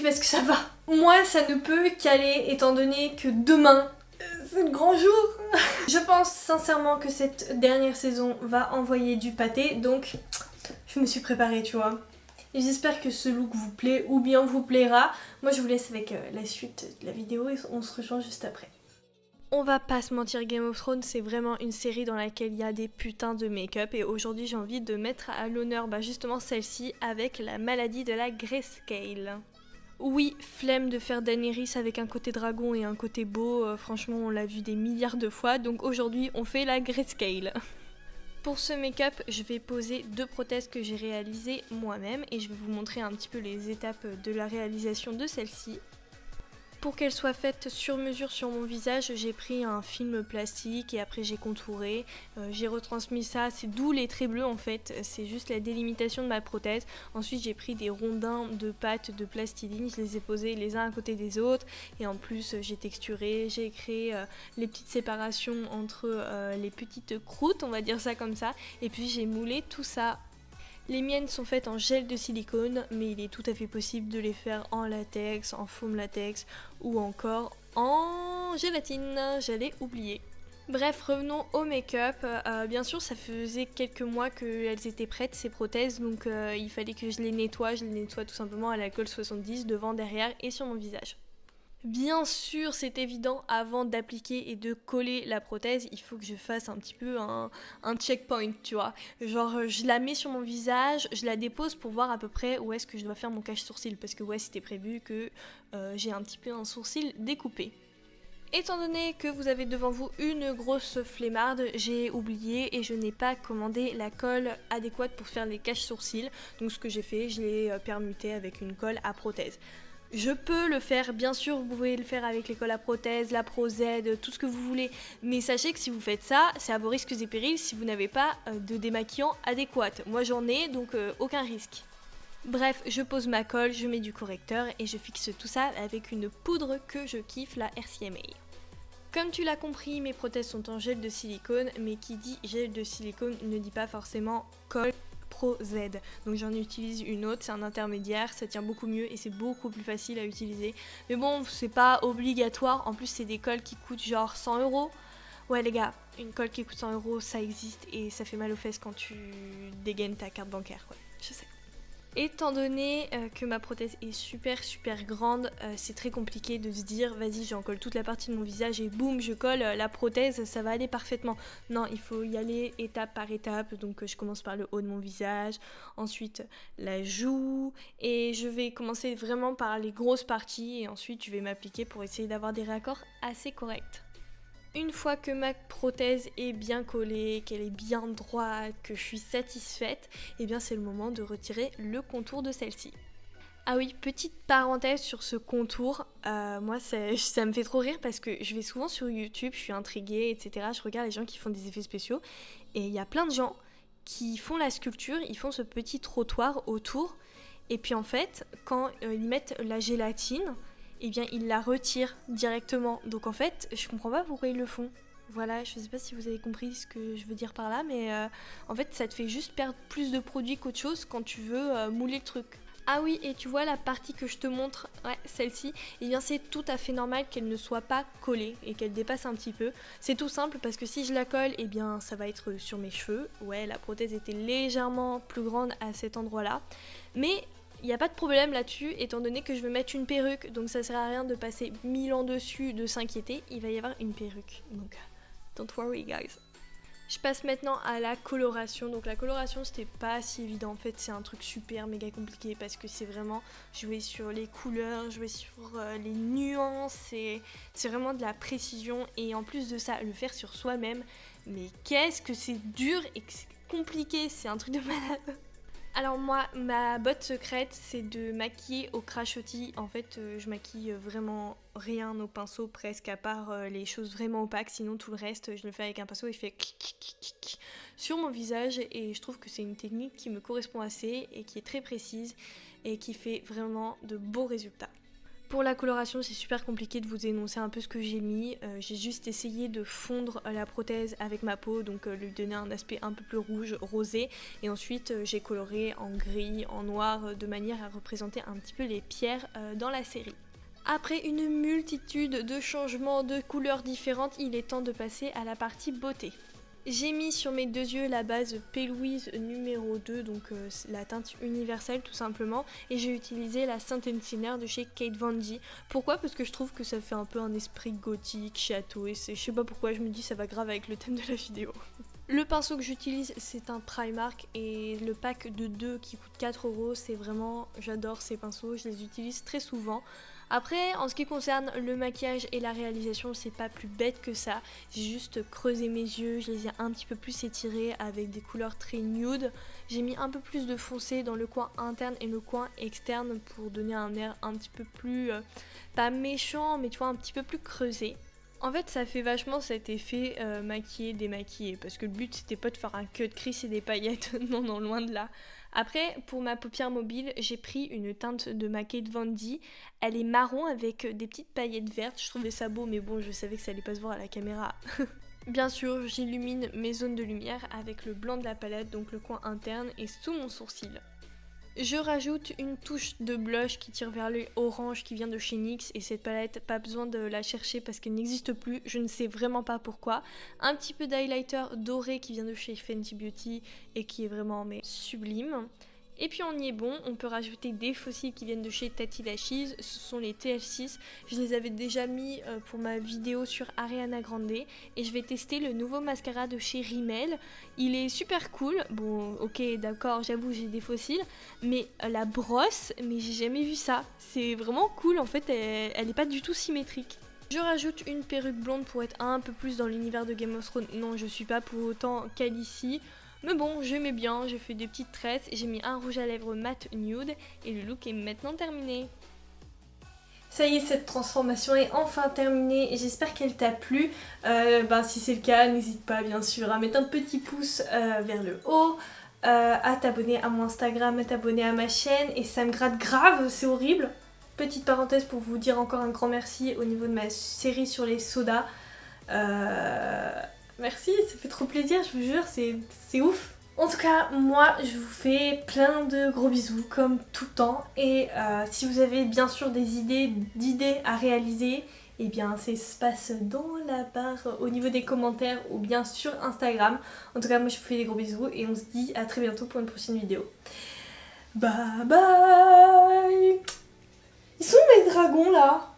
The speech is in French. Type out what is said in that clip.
parce que ça va. Moi ça ne peut qu'aller étant donné que demain c'est le grand jour. Je pense sincèrement que cette dernière saison va envoyer du pâté, donc je me suis préparée, tu vois. Et j'espère que ce look vous plaît ou bien vous plaira. Moi je vous laisse avec la suite de la vidéo et on se rejoint juste après. On va pas se mentir, Game of Thrones c'est vraiment une série dans laquelle il y a des putains de make-up et aujourd'hui j'ai envie de mettre à l'honneur justement celle-ci avec la maladie de la grayscale. Oui, flemme de faire Daenerys avec un côté dragon et un côté beau, franchement on l'a vu des milliards de fois, donc aujourd'hui on fait la grayscale. Pour ce make-up, je vais poser 2 prothèses que j'ai réalisées moi-même et je vais vous montrer un petit peu les étapes de la réalisation de celle-ci. Pour qu'elle soit faite sur mesure sur mon visage, j'ai pris un film plastique et après j'ai contouré, j'ai retransmis ça, c'est d'où les traits bleus en fait, c'est juste la délimitation de ma prothèse. Ensuite j'ai pris des rondins de pâte de plastiline, je les ai posés les uns à côté des autres et en plus j'ai texturé, j'ai créé les petites séparations entre les petites croûtes, on va dire ça comme ça, et puis j'ai moulé tout ça. Les miennes sont faites en gel de silicone, mais il est tout à fait possible de les faire en latex, en foam latex ou encore en gélatine, j'allais oublier. Bref, revenons au make-up. Bien sûr, ça faisait quelques mois qu'elles étaient prêtes, ces prothèses, donc il fallait que je les nettoie. Je les nettoie tout simplement à l'alcool 70, devant, derrière et sur mon visage. Bien sûr, c'est évident, avant d'appliquer et de coller la prothèse, il faut que je fasse un petit peu un checkpoint, tu vois. Genre, je la mets sur mon visage, je la dépose pour voir à peu près où est-ce que je dois faire mon cache-sourcil, parce que ouais, c'était prévu que j'ai un petit peu un sourcil découpé. Étant donné que vous avez devant vous une grosse flemmarde, j'ai oublié et je n'ai pas commandé la colle adéquate pour faire les cache-sourcils. Donc ce que j'ai fait, je l'ai permuté avec une colle à prothèse. Je peux le faire, bien sûr, vous pouvez le faire avec les colles à prothèse, la Pro Z, tout ce que vous voulez. Mais sachez que si vous faites ça, c'est à vos risques et périls si vous n'avez pas de démaquillant adéquat. Moi j'en ai, donc aucun risque. Bref, je pose ma colle, je mets du correcteur et je fixe tout ça avec une poudre que je kiffe, la RCMA. Comme tu l'as compris, mes prothèses sont en gel de silicone, mais qui dit gel de silicone ne dit pas forcément colle Pro Z. Donc j'en utilise une autre, c'est un intermédiaire, ça tient beaucoup mieux et c'est beaucoup plus facile à utiliser. Mais bon, c'est pas obligatoire, en plus c'est des colles qui coûtent genre 100 €. Ouais les gars, une colle qui coûte 100 € ça existe et ça fait mal aux fesses quand tu dégaines ta carte bancaire, quoi. Je sais. Étant donné que ma prothèse est super grande, c'est très compliqué de se dire vas-y j'en colle toute la partie de mon visage et boum je colle la prothèse, ça va aller parfaitement. Non, il faut y aller étape par étape, donc je commence par le haut de mon visage, ensuite la joue et je vais commencer vraiment par les grosses parties et ensuite je vais m'appliquer pour essayer d'avoir des raccords assez corrects. Une fois que ma prothèse est bien collée, qu'elle est bien droite, que je suis satisfaite, et bien c'est le moment de retirer le contour de celle-ci. Ah oui, petite parenthèse sur ce contour, moi ça me fait trop rire parce que je vais souvent sur YouTube, je suis intriguée, etc. Je regarde les gens qui font des effets spéciaux et il y a plein de gens qui font la sculpture, ils font ce petit trottoir autour et puis en fait quand ils mettent la gélatine, eh bien ils la retirent directement. Donc en fait, je comprends pas pourquoi ils le font. Voilà, je sais pas si vous avez compris ce que je veux dire par là, mais en fait ça te fait juste perdre plus de produit qu'autre chose quand tu veux mouler le truc. Ah oui, et tu vois la partie que je te montre, ouais, celle-ci, eh bien c'est tout à fait normal qu'elle ne soit pas collée et qu'elle dépasse un petit peu. C'est tout simple parce que si je la colle, eh bien ça va être sur mes cheveux. Ouais, la prothèse était légèrement plus grande à cet endroit-là. Mais il n'y a pas de problème là-dessus, étant donné que je veux mettre une perruque, donc ça sert à rien de passer 1000 ans dessus, de s'inquiéter, il va y avoir une perruque. Donc, don't worry guys. Je passe maintenant à la coloration. Donc la coloration c'était pas si évident en fait, c'est un truc super méga compliqué parce que c'est vraiment jouer sur les couleurs, jouer sur les nuances, c'est vraiment de la précision et en plus de ça le faire sur soi-même, mais qu'est-ce que c'est dur et que c'est compliqué, c'est un truc de malade. Alors moi, ma botte secrète, c'est de maquiller au crachotis. En fait, je maquille vraiment rien au pinceau presque, à part les choses vraiment opaques. Sinon, tout le reste, je le fais avec un pinceau et je fais clic sur mon visage. Et je trouve que c'est une technique qui me correspond assez et qui est très précise et qui fait vraiment de beaux résultats. Pour la coloration, c'est super compliqué de vous énoncer un peu ce que j'ai mis. J'ai juste essayé de fondre la prothèse avec ma peau, donc lui donner un aspect un peu plus rouge, rosé. Et ensuite, j'ai coloré en gris, en noir, de manière à représenter un petit peu les pierres dans la série. Après une multitude de changements de couleurs différentes, il est temps de passer à la partie beauté. J'ai mis sur mes deux yeux la base P. Louise numéro 2, donc la teinte universelle tout simplement, et j'ai utilisé la Saint Ensiner de chez Kate Von D. Pourquoi? Parce que je trouve que ça fait un peu un esprit gothique, château, et je sais pas pourquoi, je me dis ça va grave avec le thème de la vidéo. Le pinceau que j'utilise, c'est un Primark, et le pack de 2 qui coûte 4 €, c'est vraiment, j'adore ces pinceaux, je les utilise très souvent. Après, en ce qui concerne le maquillage et la réalisation, c'est pas plus bête que ça. J'ai juste creusé mes yeux, je les ai un petit peu plus étirés avec des couleurs très nude. J'ai mis un peu plus de foncé dans le coin interne et le coin externe pour donner un air un petit peu plus, pas méchant, mais tu vois, un petit peu plus creusé. En fait, ça fait vachement cet effet maquillé, démaquillé, parce que le but c'était pas de faire un cut crease et des paillettes, non, non, loin de là. Après, pour ma paupière mobile, j'ai pris une teinte de ma Kate Von D. Elle est marron avec des petites paillettes vertes, je trouvais ça beau, mais bon, je savais que ça allait pas se voir à la caméra. Bien sûr, j'illumine mes zones de lumière avec le blanc de la palette, donc le coin interne et sous mon sourcil. Je rajoute une touche de blush qui tire vers l'orange qui vient de chez NYX, et cette palette, pas besoin de la chercher parce qu'elle n'existe plus, je ne sais vraiment pas pourquoi. Un petit peu d'highlighter doré qui vient de chez Fenty Beauty et qui est vraiment mais sublime. Et puis on y est bon, on peut rajouter des fossiles qui viennent de chez Tati Lashes, ce sont les TF6, je les avais déjà mis pour ma vidéo sur Ariana Grande, et je vais tester le nouveau mascara de chez Rimmel. Il est super cool, bon ok d'accord, j'avoue j'ai des fossiles, mais la brosse, mais j'ai jamais vu ça, c'est vraiment cool en fait, elle est pas du tout symétrique. Je rajoute une perruque blonde pour être un peu plus dans l'univers de Game of Thrones, non je suis pas pour autant Khaleesi. Mais bon, j'aimais bien, j'ai fait des petites tresses, j'ai mis un rouge à lèvres mat nude et le look est maintenant terminé. Ça y est, cette transformation est enfin terminée, j'espère qu'elle t'a plu. Si c'est le cas, n'hésite pas bien sûr à mettre un petit pouce vers le haut, à t'abonner à mon Instagram, à t'abonner à ma chaîne, et ça me gratte grave, c'est horrible. Petite parenthèse pour vous dire encore un grand merci au niveau de ma série sur les sodas. Merci, ça fait trop plaisir, je vous jure, c'est ouf. En tout cas, moi, je vous fais plein de gros bisous, comme tout le temps. Et si vous avez bien sûr des idées à réaliser, eh bien, ça se passe dans la barre au niveau des commentaires ou bien sur Instagram. En tout cas, moi, je vous fais des gros bisous et on se dit à très bientôt pour une prochaine vidéo. Bye bye! Ils sont où mes dragons, là?